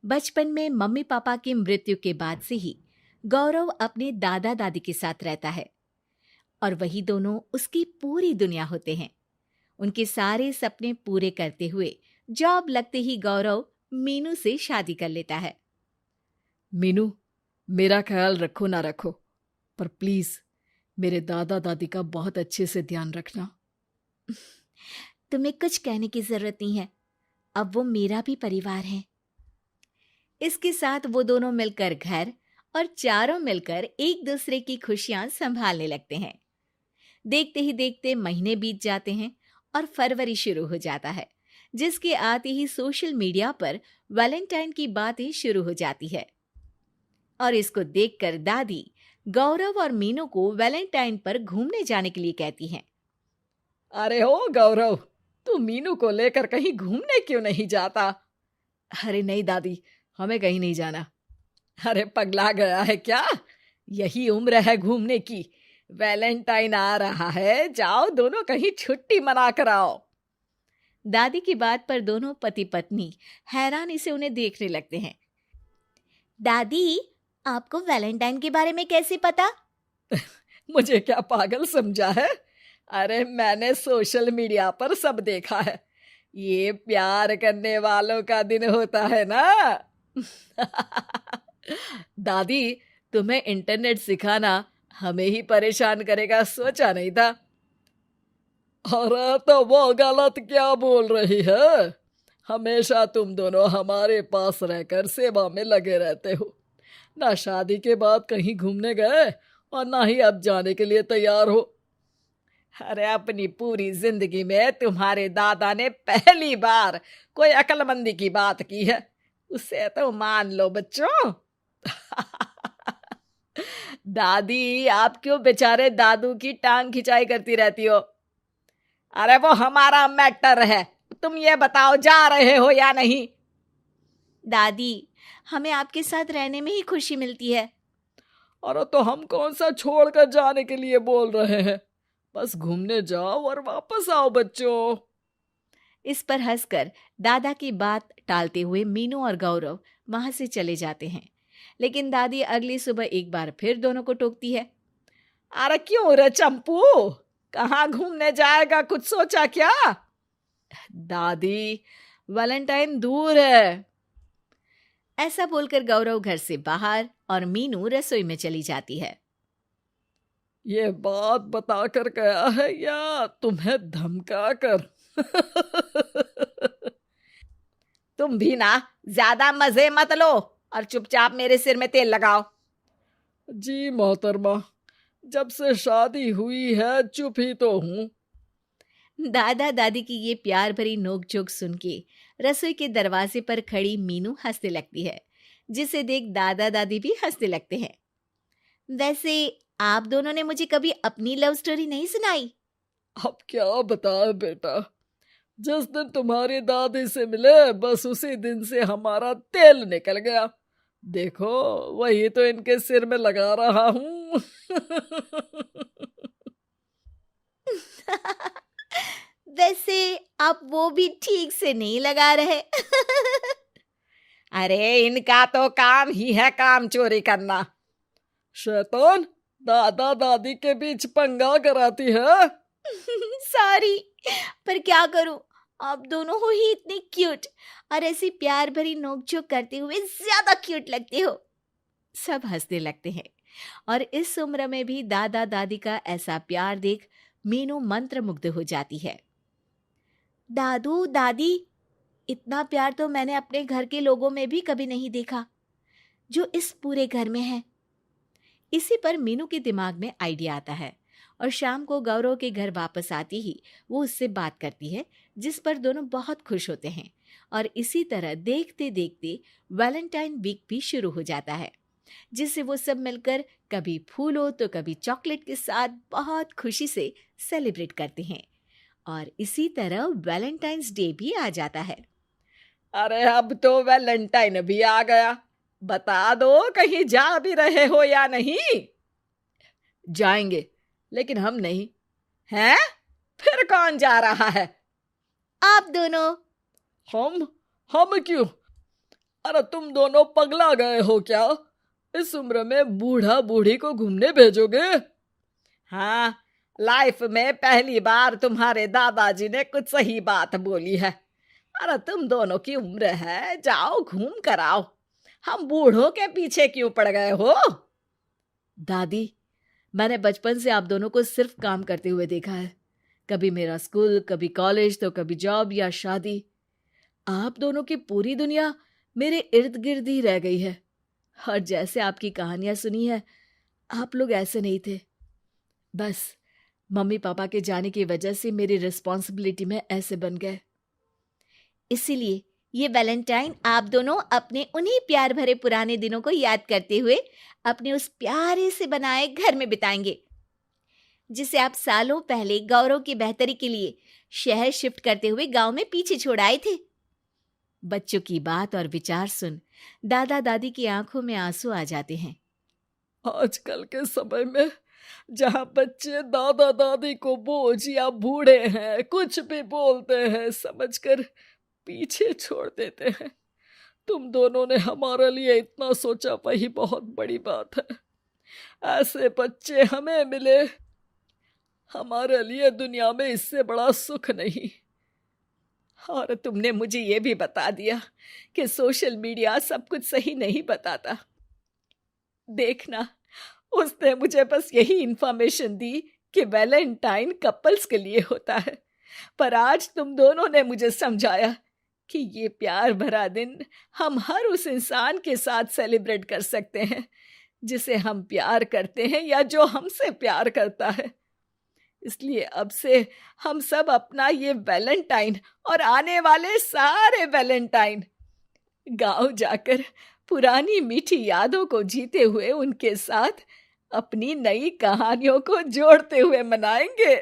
बचपन में mummy papa की मृत्यु के बाद से ही गौरव अपने दादा दादी के साथ रहता है और वही दोनों उसकी पूरी दुनिया होते हैं। उनके सारे सपने पूरे करते हुए जॉब लगते ही गौरव मीनू से शादी कर लेता है। मीनू, मेरा ख्याल रखो ना रखो, पर प्लीज मेरे दादा दादी का बहुत अच्छे से ध्यान रखना। तुम्हें कुछ कहने की जरूरत नहीं है, अब वो मेरा भी परिवार है। इसके साथ वो दोनों मिलकर घर और चारों मिलकर एक दूसरे की खुशियां संभालने लगते हैं। देखते ही देखते महीने बीत जाते हैं और फरवरी शुरू हो जाता है, जिसके आते ही सोशल मीडिया पर वैलेंटाइन की बातें शुरू हो जाती है। और इसको देखकर दादी गौरव और मीनू को वैलेंटाइन पर घूमने जाने के लिए कहती हैं। अरे हो गौरव, तू मीनू को लेकर कहीं घूमने क्यों नहीं जाता? अरे नहीं दादी, हमें कहीं नहीं जाना। अरे पगला गया है क्या? यही उम्र है घूमने की। वैलेंटाइन आ रहा है, जाओ दोनों कहीं छुट्टी मना कर आओ। दादी की बात पर दोनों पति पत्नी हैरानी से उन्हें देखने लगते हैं। दादी, आपको वैलेंटाइन के बारे में कैसे पता? मुझे क्या पागल समझा है? अरे मैंने सोशल मीडिया पर सब देखा है। ये प्यार करने वालों का दिन होता है ना। दादी, तुम्हें इंटरनेट सिखाना हमें ही परेशान करेगा, सोचा नहीं था। अरे तो वो गलत क्या बोल रही है? हमेशा तुम दोनों हमारे पास रहकर सेवा में लगे रहते हो। ना शादी के बाद कहीं घूमने गए और ना ही अब जाने के लिए तैयार हो। अरे अपनी पूरी जिंदगी में तुम्हारे दादा ने पहली बार कोई अक्लमंदी की बात की है, उसे तो मान लो बच्चों। दादी, आप क्यों बेचारे दादू की टांग खिंचाई करती रहती हो? अरे वो हमारा मैटर है, तुम ये बताओ जा रहे हो या नहीं? दादी, हमें आपके साथ रहने में ही खुशी मिलती है। अरे तो हम कौन सा छोड़कर जाने के लिए बोल रहे हैं? बस घूमने जाओ और वापस आओ बच्चों। इस पर हंसकर दादा की बात टालते हुए मीनू और गौरव वहां से चले जाते हैं। लेकिन दादी अगली सुबह एक बार फिर दोनों को टोकती है। अरे क्यों रे चंपू, कहाँ घूमने जाएगा, कुछ सोचा क्या? दादी, वैलेंटाइन दूर है। ऐसा बोलकर गौरव घर से बाहर और मीनू रसोई में चली जाती है। ये बात बता कर गया है या तुम्हें धमका कर? तुम भी ना ज्यादा मजे मत लो और चुपचाप मेरे सिर में तेल लगाओ। जी मोहतरमा, जब से शादी हुई है चुप ही तो हूँ। दादा दादी की ये प्यार भरी नोकझोंक सुन के रसोई के दरवाजे पर खड़ी मीनू हंसने लगती है, जिसे देख दादा दादी भी हंसने लगते हैं। वैसे आप दोनों ने मुझे कभी अपनी लव स्टोरी नहीं सुनाई। अब क्या बताए बेटा, जिस दिन तुम्हारी दादी से मिले बस उसी दिन से हमारा तेल निकल गया। देखो वही तो इनके सिर में लगा रहा हूँ। वैसे आप वो भी ठीक से नहीं लगा रहे। अरे इनका तो काम ही है काम चोरी करना। शैतान, दादा दादी के बीच पंगा कराती है। सॉरी, पर क्या करूं, आप दोनों हो ही इतने क्यूट और ऐसी प्यार भरी नोकझोंक करते हुए ज्यादा क्यूट लगते हो। सब हंसने लगते हैं और इस उम्र में भी दादा दादी का ऐसा प्यार देख मीनू मंत्रमुग्ध हो जाती है। दादू दादी, इतना प्यार तो मैंने अपने घर के लोगों में भी कभी नहीं देखा जो इस पूरे घर में है। इसी पर मीनू के दिमाग में आइडिया आता है और शाम को गौरव के घर वापस आती ही वो उससे बात करती है, जिस पर दोनों बहुत खुश होते हैं। और इसी तरह देखते देखते वैलेंटाइन वीक भी शुरू हो जाता है, जिसे वो सब मिलकर कभी फूलों तो कभी चॉकलेट के साथ बहुत खुशी से सेलिब्रेट करते हैं। और इसी तरह वैलेंटाइंस डे भी आ जाता है। अरे अब तो वैलेंटाइन भी आ गया, बता दो कहीं जा भी रहे हो या नहीं? जाएंगे, लेकिन हम नहीं। हैं? फिर कौन जा रहा है? आप दोनों। हम क्यों? अरे तुम दोनों पगला गए हो क्या? इस उम्र में बूढ़ा बूढ़ी को घूमने भेजोगे? हाँ, लाइफ में पहली बार तुम्हारे दादाजी ने कुछ सही बात बोली है। अरे तुम दोनों की उम्र है, जाओ घूम कर आओ। हम बूढ़ों के पीछे क्यों पड़ गए हो? दादी, मैंने बचपन से आप दोनों को सिर्फ काम करते हुए देखा है। कभी मेरा स्कूल, कभी कॉलेज, तो कभी जॉब या शादी। आप दोनों की पूरी दुनिया मेरे इर्द गिर्द ही रह गई है। और जैसे आपकी कहानियां सुनी है, आप लोग ऐसे नहीं थे। बस मम्मी पापा के जाने की वजह से मेरी रिस्पॉन्सिबिलिटी में ऐसे बन गए। इसीलिए ये वैलेंटाइन आप दोनों अपने उन्हीं प्यार भरे पुराने दिनों को याद करते हुए अपने उस प्यारे से बनाए घर में बिताएंगे, जिसे आप सालों पहले गौरव की बेहतरी के लिए शहर शिफ्ट करते हुए गांव में पीछे छोड़ आए थे। बच्चों की बात और विचार सुन दादा दादी की आंखों में आंसू आ जाते हैं। आजकल के समय में जहाँ बच्चे दादा दादी को बोझ या बूढ़े हैं कुछ भी बोलते हैं समझकर पीछे छोड़ देते हैं। तुम दोनों ने हमारे लिए इतना सोचा, वही बहुत बड़ी बात है। ऐसे बच्चे हमें मिले, हमारे लिए दुनिया में इससे बड़ा सुख नहीं। और तुमने मुझे ये भी बता दिया कि सोशल मीडिया सब कुछ सही नहीं बताता। देखना, उसने मुझे बस यही इंफॉर्मेशन दी कि वैलेंटाइन कपल्स के लिए होता है, पर आज तुम दोनों ने मुझे समझाया कि ये प्यार भरा दिन हम हर उस इंसान के साथ सेलिब्रेट कर सकते हैं जिसे हम प्यार करते हैं या जो हमसे प्यार करता है। इसलिए अब से हम सब अपना ये वैलेंटाइन और आने वाले सारे वैलेंटाइन गांव जाकर पुरानी मीठी यादों को जीते हुए उनके साथ अपनी नई कहानियों को जोड़ते हुए मनाएंगे।